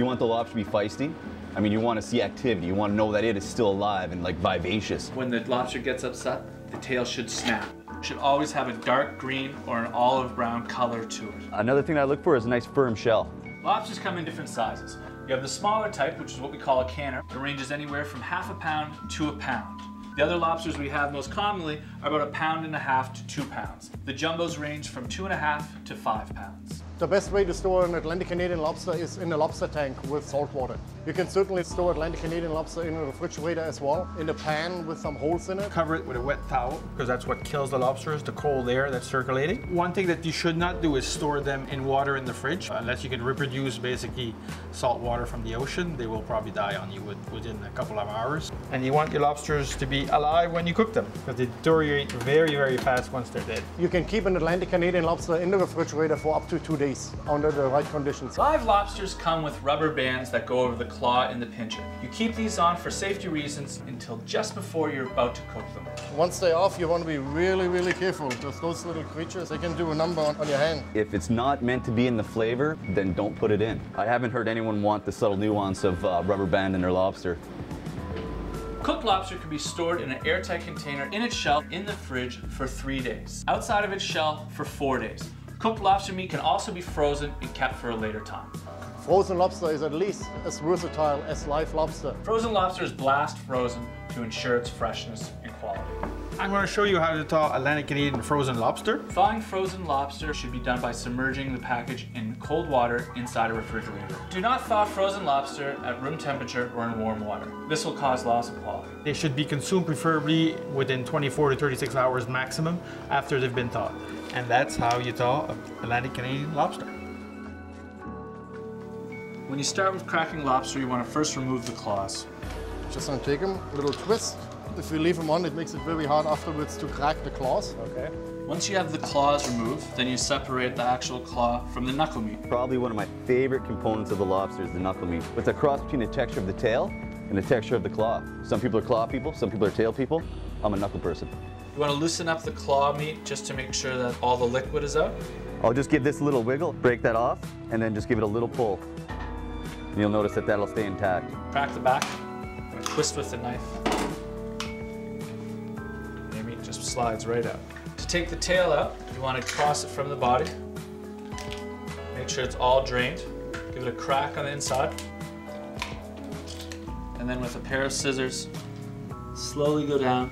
You want the lobster to be feisty. I mean, you want to see activity. You want to know that it is still alive and like vivacious. When the lobster gets upset, the tail should snap. It should always have a dark green or an olive brown color to it. Another thing I look for is a nice firm shell. Lobsters come in different sizes. You have the smaller type, which is what we call a canner. It ranges anywhere from ½ a pound to a pound. The other lobsters we have most commonly are about 1.5 pounds to 2 pounds. The jumbos range from 2.5 to 5 pounds. The best way to store an Atlantic Canadian lobster is in a lobster tank with salt water. You can certainly store Atlantic Canadian lobster in a refrigerator as well, in a pan with some holes in it. Cover it with a wet towel, because that's what kills the lobsters, the cold air that's circulating. One thing that you should not do is store them in water in the fridge. Unless you can reproduce basically salt water from the ocean, they will probably die on you within a couple of hours. And you want your lobsters to be alive when you cook them, because they deteriorate very, very fast once they're dead. You can keep an Atlantic Canadian lobster in the refrigerator for up to 2 days under the right conditions. Live lobsters come with rubber bands that go over the claw in the pincher. You keep these on for safety reasons until just before you're about to cook them. Once they're off, you want to be really, really careful. Those little creatures, they can do a number on your hand. If it's not meant to be in the flavor, then don't put it in. I haven't heard anyone want the subtle nuance of rubber band in their lobster. Cooked lobster can be stored in an airtight container in its shell in the fridge for 3 days. Outside of its shell for 4 days. Cooked lobster meat can also be frozen and kept for a later time. Frozen lobster is at least as versatile as live lobster. Frozen lobster is blast frozen to ensure its freshness and quality. I'm going to show you how to thaw Atlantic Canadian frozen lobster. Thawing frozen lobster should be done by submerging the package in cold water inside a refrigerator. Do not thaw frozen lobster at room temperature or in warm water. This will cause loss of quality. They should be consumed preferably within 24 to 36 hours maximum after they've been thawed. And that's how you thaw Atlantic Canadian lobster. When you start with cracking lobster, you want to first remove the claws. Just gonna take them, a little twist. If you leave them on, it makes it very hard afterwards to crack the claws. Okay. Once you have the claws removed, then you separate the actual claw from the knuckle meat. Probably one of my favorite components of the lobster is the knuckle meat. It's a cross between the texture of the tail and the texture of the claw. Some people are claw people, some people are tail people. I'm a knuckle person. You want to loosen up the claw meat just to make sure that all the liquid is out. I'll just give this a little wiggle, break that off, and then just give it a little pull. And you'll notice that that'll stay intact. Crack the back, and twist with the knife. Your meat just slides right out. To take the tail out, you want to cross it from the body. Make sure it's all drained. Give it a crack on the inside. And then with a pair of scissors, slowly go down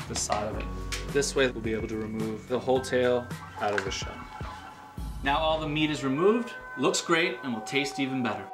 the side of it. This way we'll be able to remove the whole tail out of the shell. Now all the meat is removed, looks great, and will taste even better.